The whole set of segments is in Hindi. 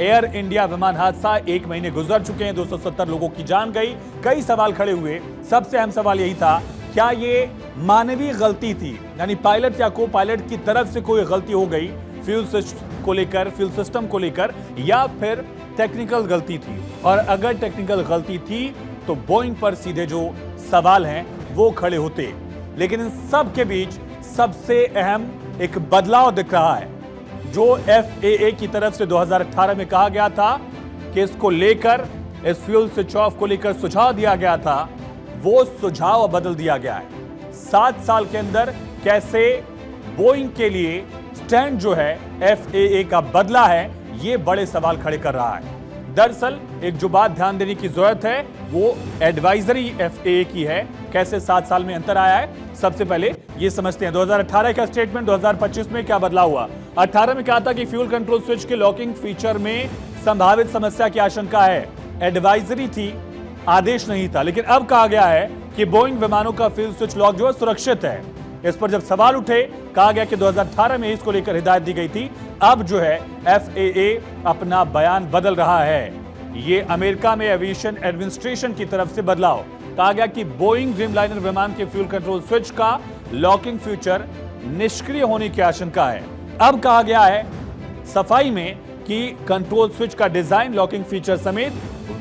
एयर इंडिया विमान हादसा 1 महीने गुजर चुके हैं, 270 लोगों की जान गई। कई सवाल खड़े हुए। सबसे अहम सवाल यही था, क्या ये मानवीय गलती थी, यानी पायलट या को पायलट की तरफ से कोई गलती हो गई फ्यूल को लेकर, फ्यूल सिस्टम को लेकर, या फिर टेक्निकल गलती थी? और अगर टेक्निकल गलती थी तो बोइंग पर सीधे जो सवाल हैं वो खड़े होते। लेकिन इन सब के बीच सबसे अहम एक बदलाव दिख रहा है, जो FAA की तरफ से 2018 में कहा गया था कि इसको लेकर, इस फ्यूल स्विच ऑफ को लेकर सुझाव दिया गया था, वो सुझाव बदल दिया गया है। 7 साल के अंदर कैसे बोइंग के लिए स्टैंड जो है FAA का बदला है, ये बड़े सवाल खड़े कर रहा है। दरअसल एक जो बात ध्यान देने की जरूरत है वो एडवाइजरी FAA की है। कैसे 7 साल में अंतर आया है, सबसे पहले ये समझते हैं। 2018 का स्टेटमेंट, 2025 में क्या बदलाव हुआ? 18 में कहा था कि फ्यूल कंट्रोल स्विच के लॉकिंग फीचर में संभावित समस्या की आशंका है। एडवाइजरी थी, आदेश नहीं था। लेकिन अब कहा गया है कि बोइंग विमानों का फ्यूल स्विच लॉक जो है सुरक्षित है। इस पर जब सवाल उठे, कहा गया कि 2018 में इसको लेकर हिदायत दी गई थी। अब जो है FAA अपना बयान बदल रहा है। ये अमेरिका में एविएशन एडमिनिस्ट्रेशन की तरफ से बदलाव। कहा गया कि बोइंग ड्रीमलाइनर विमान के फ्यूल कंट्रोल स्विच का लॉकिंग फीचर निष्क्रिय होने की आशंका है। अब कहा गया है सफाई में कि कंट्रोल स्विच का डिजाइन, लॉकिंग फीचर समेत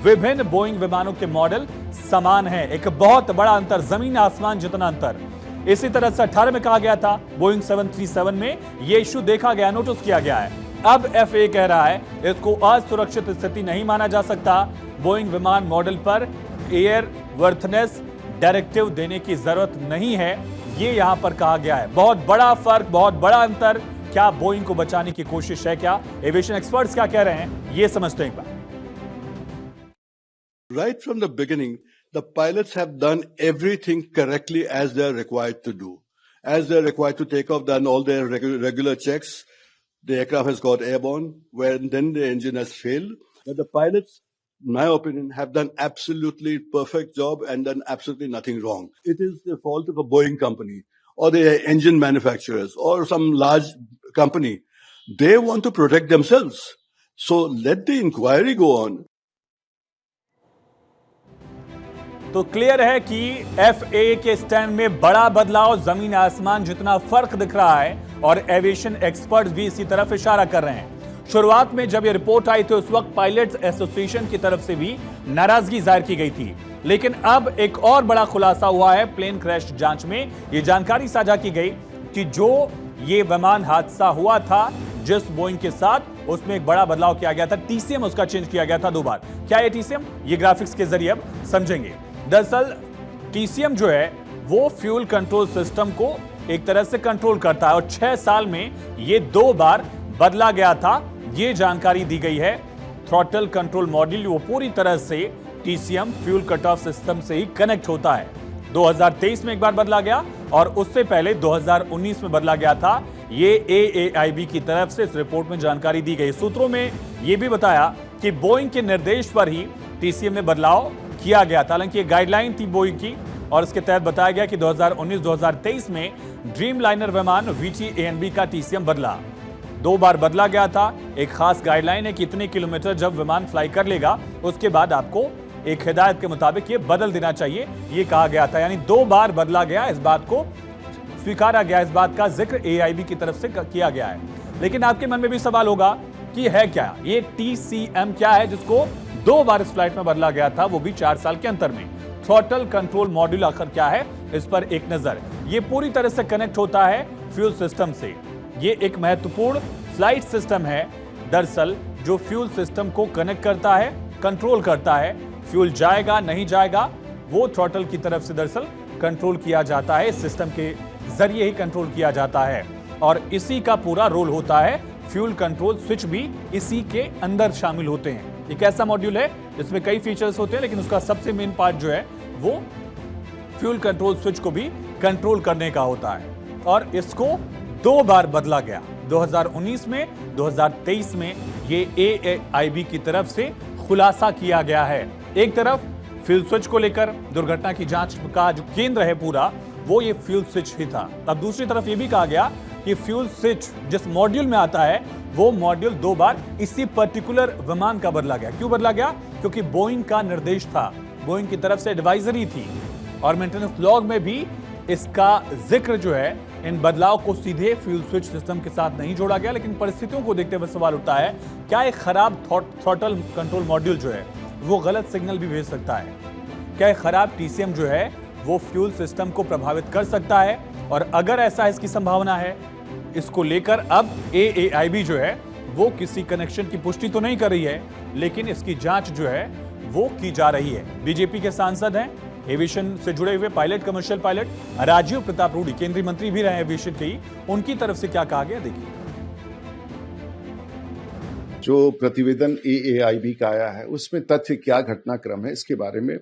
विभिन्न बोइंग विमानों के मॉडल समान है। एक बहुत बड़ा अंतर, जमीन आसमान जितना अंतर। इसी तरह से 18 में कहा गया था बोइंग 737 में यह इश्यू देखा गया, नोटिस किया गया है। अब FAA कह रहा है इसको असुरक्षित स्थिति नहीं माना जा सकता। बोइंग विमान मॉडल पर एयर वर्थनेस डायरेक्टिव देने की जरूरत नहीं है, ये यहां पर कहा गया है। बहुत बड़ा फर्क, बहुत बड़ा अंतर। क्या बोइंग को बचाने की कोशिश है? क्या एविएशन एक्सपर्ट्स क्या कह रहे हैं, ये समझते हैं एक बार। Right from the beginning, the pilots have done everything correctly as they are required to do. As they are required to take off, done all their regular checks. The aircraft has got airborne, then the engine has failed. But the pilots, in my opinion, have done absolutely perfect job and done absolutely nothing wrong. It is the fault of a Boeing company or the engine manufacturers or some large company. They want to protect themselves. So let the inquiry go on. तो क्लियर है कि FAA के स्टैंड में बड़ा बदलाव, जमीन आसमान जितना फर्क दिख रहा है, और एविएशन एक्सपर्ट्स भी इसी तरफ इशारा कर रहे हैं। शुरुआत में जब यह रिपोर्ट आई थी उस वक्त पायलट्स एसोसिएशन की तरफ से भी नाराजगी जाहिर की गई थी। लेकिन अब एक और बड़ा खुलासा हुआ है प्लेन क्रैश जांच में। यह जानकारी साझा की गई कि जो ये विमान हादसा हुआ था जिस बोइंग के साथ, उसमें एक बड़ा बदलाव किया गया था। TCM उसका चेंज किया गया था 2 बार। क्या है TCM? ये ग्राफिक्स के जरिए अब समझेंगे। दरअसल TCM जो है वो फ्यूल कंट्रोल सिस्टम को एक तरह से कंट्रोल करता है, और 6 साल में ये 2 बार बदला गया था। ये जानकारी दी गई है। थ्रॉटल कंट्रोल मॉड्यूल वो पूरी तरह से TCM fuel cut off system से ही कनेक्ट होता है। 2023 में एक बार बदला गया और उससे पहले 2019 में बदला गया था। ये AAIB की तरफ से इस रिपोर्ट में जानकारी दी गई। सूत्रों में यह भी बताया कि बोइंग के निर्देश पर ही TCM में बदलाव किया गया था। हालांकि ये गाइडलाइन थी बोइंग की, और इसके तहत बताया गया कि 2019-2023 में ड्रीमलाइनर विमान VT-ANB का TCM बदला। 2 बार बदला गया था। एक खास गाइडलाइन है कि इतने किलोमीटर जब विमान फ्लाई कर लेगा उसके बाद आपको एक हिदायत के मुताबिक ये बदल देना चाहिए, ये कहा गया था। यानी 2 बार बदला गया, इस बात को स्वीकारा गया, इस बात का जिक्र AIB की तरफ से किया गया है। लेकिन आपके मन में भी सवाल होगा कि है क्या ये TCM, क्या है जिसको 2 बार इस फ्लाइट में बदला गया था, वो भी 4 साल के अंतर में। थ्रॉटल कंट्रोल मॉड्यूल आखिर क्या है, इस पर एक नजर। ये पूरी तरह से कनेक्ट होता है फ्यूल सिस्टम से। ये एक महत्वपूर्ण फ्लाइट सिस्टम है दरअसल, जो फ्यूल सिस्टम को कनेक्ट करता है, कंट्रोल करता है। फ्यूल जाएगा नहीं जाएगा वो थ्रॉटल की तरफ से दरअसल कंट्रोल किया जाता है। इस सिस्टम के जरिए ही कंट्रोल किया जाता है, और इसी का पूरा रोल होता है। फ्यूल कंट्रोल स्विच भी इसी के अंदर शामिल होते हैं। एक ऐसा मॉड्यूल है जिसमें कई फीचर्स होते हैं, लेकिन उसका सबसे मेन पार्ट जो है वो फ्यूल कंट्रोल स्विच को भी कंट्रोल करने का होता है। और इसको 2 बार बदला गया, 2019 में, 2023 में। ये AAIB की तरफ से खुलासा किया गया है। एक तरफ फ्यूल स्विच को लेकर दुर्घटना की जांच का जो केंद्र है पूरा, वो ये फ्यूल स्विच ही था। अब दूसरी तरफ ये भी कहा गया कि फ्यूल स्विच जिस मॉड्यूल में आता है वो मॉड्यूल 2 बार इसी पर्टिकुलर विमान का बदला गया। क्यों बदला गया? क्योंकि बोइंग का निर्देश था, बोइंग की तरफ से एडवाइजरी थी और मेंटेनेंस लॉग में भी इसका जिक्र जो है इन बदलाव को सीधे फ्यूल स्विच सिस्टम के साथ नहीं जोड़ा गया। लेकिन परिस्थितियों को देखते हुए सवाल उठता है, क्या एक खराब थ्रॉटल कंट्रोल मॉड्यूल जो है वो गलत सिग्नल भी भेज सकता है? क्या एक खराब टीसीएम जो है वो फ्यूल सिस्टम को प्रभावित कर सकता है? और अगर ऐसा इसकी संभावना है, इसको लेकर अब AAIB जो है वो किसी कनेक्शन की पुष्टि तो नहीं कर रही है, लेकिन इसकी जांच जो है वो की जा रही है। बीजेपी के सांसद हैं, एविएशन से जुड़े हुए pilot, commercial pilot Rajiv Pratap Rudy, केंद्रीय मंत्री भी रहे एविएशन के ही, उनकी तरफ से क्या कहा गया देखिए। जो प्रतिवेदन AAIB का आया है उसमें तथ्य क्या, घटनाक्रम है, इसके बारे में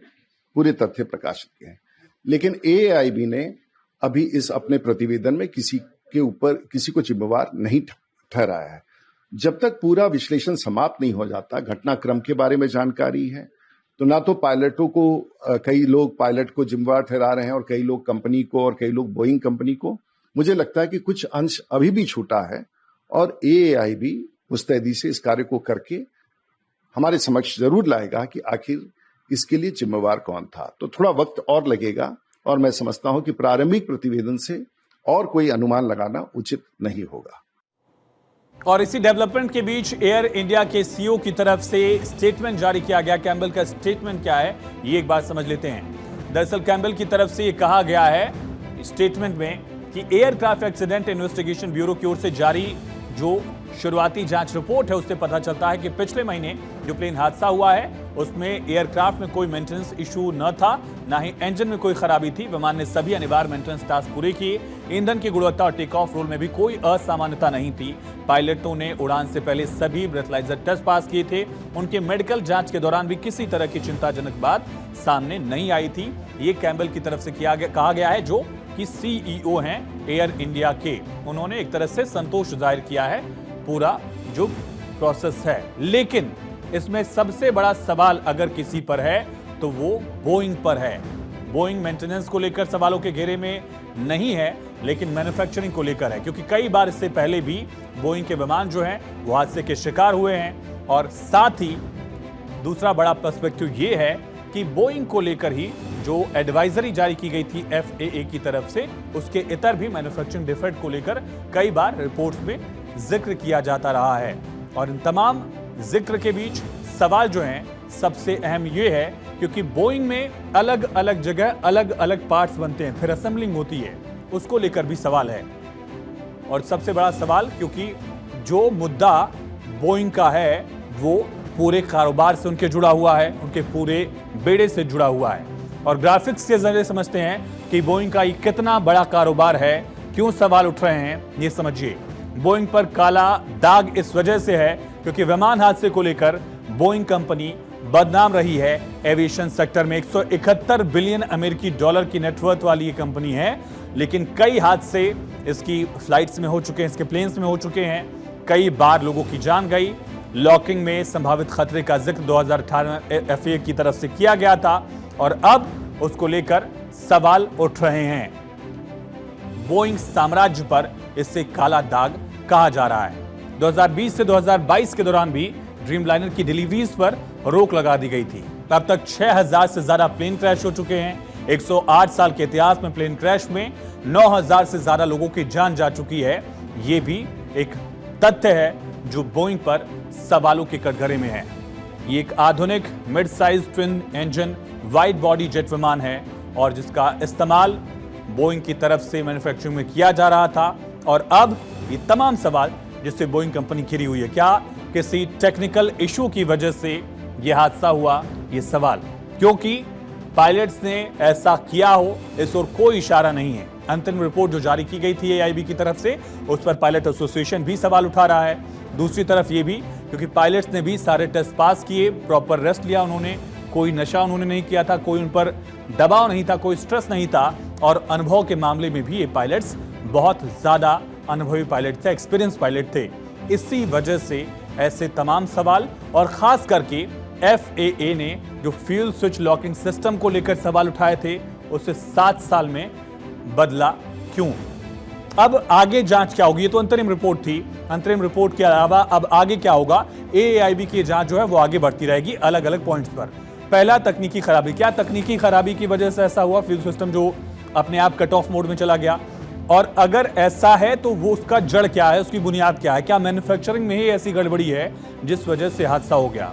पूरे तथ्य प्रकाशित किए हैं। लेकिन AAIB ने अभी इस अपने प्रतिवेदन में किसी के ऊपर किसी को जिम्मेवार नहीं ठहराया है। जब तक पूरा विश्लेषण समाप्त नहीं हो जाता, घटनाक्रम के बारे में जानकारी है, तो ना तो पायलटों को, कई लोग पायलट को जिम्मेवार ठहरा रहे हैं और कई लोग कंपनी को और कई लोग बोइंग कंपनी को। मुझे लगता है कि कुछ अंश अभी भी छूटा है और AAIB मुस्तैदी से इस कार्य को करके हमारे समक्ष जरूर लाएगा कि आखिर इसके लिए जिम्मेवार कौन था। तो थोड़ा वक्त और लगेगा और मैं समझता हूं कि प्रारंभिक प्रतिवेदन से और कोई अनुमान लगाना उचित नहीं होगा। और इसी डेवलपमेंट के बीच एयर इंडिया के CEO की तरफ से स्टेटमेंट जारी किया गया। कैम्बल का स्टेटमेंट क्या है ये एक बार समझ लेते हैं। दरअसल कैम्बल की तरफ से ये कहा गया है स्टेटमेंट में कि एयरक्राफ्ट एक्सीडेंट इन्वेस्टिगेशन ब्यूरो की ओर से जारी जो शुरुआती जांच रिपोर्ट है उससे पता चलता है कि पिछले महीने जो प्लेन हादसा हुआ है उसमें एयरक्राफ्ट में कोई मेंटेनेंस इशू न था, ना ही इंजन में कोई खराबी थी। विमान ने सभी अनिवार्य मेंटेनेंस टास्क पूरे किए। ईंधन की गुणवत्ता और टेक ऑफ रोल में भी कोई असामान्यता नहीं थी। पायलटों ने उड़ान से पहले सभी ब्रेथलाइजर टेस्ट पास किए थे। उनके मेडिकल जांच के दौरान भी किसी तरह की चिंताजनक बात सामने नहीं आई थी। ये कैम्बल की तरफ से कहा गया है, जो कि CEO हैं एयर इंडिया के। उन्होंने एक तरह से संतोष जाहिर किया है पूरा जो प्रोसेस है। लेकिन इसमें सबसे बड़ा सवाल अगर किसी पर है तो वो बोइंग पर है। बोइंग मेंटेनेंस को लेकर सवालों के घेरे में नहीं है, लेकिन मैन्युफैक्चरिंग को लेकर है, क्योंकि कई बार इससे पहले भी बोइंग के विमान जो हैं वो हादसे के शिकार हुए हैं। और साथ ही दूसरा बड़ा पर्सपेक्टिव ये है कि बोइंग को लेकर ही जो एडवाइजरी जारी की गई थी FAA की तरफ से, उसके इतर भी मैन्युफैक्चरिंग डिफेक्ट को लेकर कई बार रिपोर्ट्स में जिक्र किया जाता रहा है। और इन तमाम जिक्र के बीच सवाल जो हैं सबसे अहम ये है, क्योंकि बोइंग में अलग अलग जगह अलग अलग पार्ट्स बनते हैं, फिर असेंबलिंग होती है, उसको लेकर भी सवाल है। और सबसे बड़ा सवाल, क्योंकि जो मुद्दा बोइंग का है वो पूरे कारोबार से उनके जुड़ा हुआ है, उनके पूरे बेड़े से जुड़ा हुआ है। और ग्राफिक्स के जरिए समझते हैं कि बोइंग का ये कितना बड़ा कारोबार है, क्यों सवाल उठ रहे हैं ये समझिए। बोइंग पर काला दाग इस वजह से है क्योंकि विमान हादसे को लेकर बोइंग कंपनी बदनाम रही है। एविएशन सेक्टर में 171 बिलियन अमेरिकी डॉलर की नेटवर्थ वाली ये कंपनी है, लेकिन कई हादसे इसकी फ्लाइट्स में हो चुके हैं, इसके प्लेन्स में हो चुके हैं। कई बार लोगों की जान गई। लॉकिंग में संभावित खतरे का जिक्र 2018 FAA की तरफ से किया गया था और अब उसको लेकर सवाल उठ रहे हैं। बोइंग साम्राज्य पर इससे काला दाग कहा जा रहा है। 2020 से 2022 के दौरान भी ड्रीमलाइनर की डिलीवरीज पर रोक लगा दी गई थी। अब तक 6000 से ज्यादा प्लेन क्रैश हो चुके हैं। 108 साल के इतिहास में प्लेन क्रैश में 9000 से ज्यादा लोगों की जान जा चुकी है। ये भी एक तथ्य है जो बोइंग पर सवालों के कटघरे में है। ये एक आधुनिक mid size twin engine wide body jet विमान है और जिसका इस्तेमाल बोइंग की तरफ से मैन्युफैक्चरिंग में किया जा रहा था। और अब ये तमाम सवाल जिससे बोइंग कंपनी घिरी हुई है, क्या किसी टेक्निकल इशू की वजह से यह हादसा हुआ, ये सवाल, क्योंकि पायलट्स ने ऐसा किया हो इस ओर कोई इशारा नहीं है। अंतिम रिपोर्ट जो जारी की गई थी AIB की तरफ से, उस पर पायलट एसोसिएशन भी सवाल उठा रहा है। दूसरी तरफ ये भी क्योंकि पायलट्स ने भी सारे टेस्ट पास किए, प्रॉपर रेस्ट लिया उन्होंने, कोई नशा उन्होंने नहीं किया था, कोई उन पर दबाव नहीं था, कोई स्ट्रेस नहीं था। और अनुभव के मामले में भी ये पायलट्स बहुत ज्यादा अनुभवी पायलट थे, एक्सपीरियंस पायलट थे। इसी वजह से ऐसे तमाम सवाल, और खास करके FAA ने जो फ्यूल स्विच लॉकिंग सिस्टम को लेकर सवाल उठाए थे, उसे 7 साल में बदला क्यों? अब आगे जांच क्या होगी? ये तो अंतरिम रिपोर्ट थी। अंतरिम रिपोर्ट के अलावा अब आगे क्या होगा? एएआईबी की जांच जो है वो आगे बढ़ती रहेगी अलग अलग पॉइंट्स पर। पहला, तकनीकी खराबी। क्या तकनीकी खराबी की वजह से ऐसा हुआ फ्यूल सिस्टम जो अपने आप कट ऑफ मोड में चला गया? और अगर ऐसा है तो वो उसका जड़ क्या है, उसकी बुनियाद क्या है? क्या मैन्युफैक्चरिंग में ही ऐसी गड़बड़ी है जिस वजह से हादसा हो गया?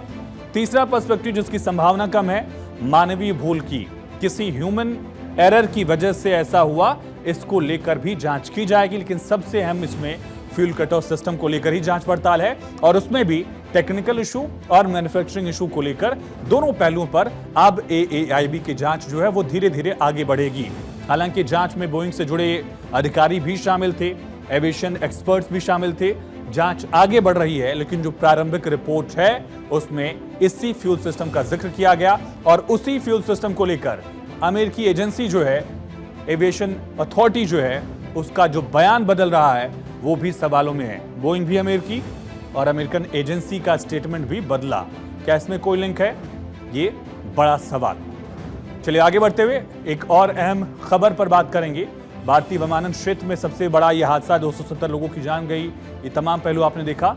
तीसरा पर्सपेक्टिव जिसकी संभावना कम है, मानवीय भूल की, किसी ह्यूमन एरर की वजह से ऐसा हुआ, इसको लेकर भी जांच की जाएगी। लेकिन सबसे अहम इसमें फ्यूल कट ऑफ सिस्टम को लेकर ही जांच पड़ताल है और उसमें भी टेक्निकल इशू और मैन्युफैक्चरिंग इशू को लेकर दोनों पहलुओं पर अब एएआईबी की जांच जो है वो धीरे धीरे आगे बढ़ेगी। हालांकि जांच में बोइंग से जुड़े अधिकारी भी शामिल थे, एविएशन एक्सपर्ट्स भी शामिल थे। जांच आगे बढ़ रही है, लेकिन जो प्रारंभिक रिपोर्ट है उसमें इसी फ्यूल सिस्टम का जिक्र किया गया और उसी फ्यूल सिस्टम को लेकर अमेरिकी एजेंसी जो है, एविएशन अथॉरिटी जो है, उसका जो बयान बदल रहा है वो भी सवालों में है। बोइंग भी अमेरिकी और अमेरिकन एजेंसी का स्टेटमेंट भी बदला। क्या इसमें कोई लिंक है? ये बड़ा सवाल। चलिए आगे बढ़ते हुए एक और अहम खबर पर बात करेंगे। भारतीय विमानन क्षेत्र में सबसे बड़ा यह हादसा, 270 लोगों की जान गई। ये तमाम पहलू आपने देखा।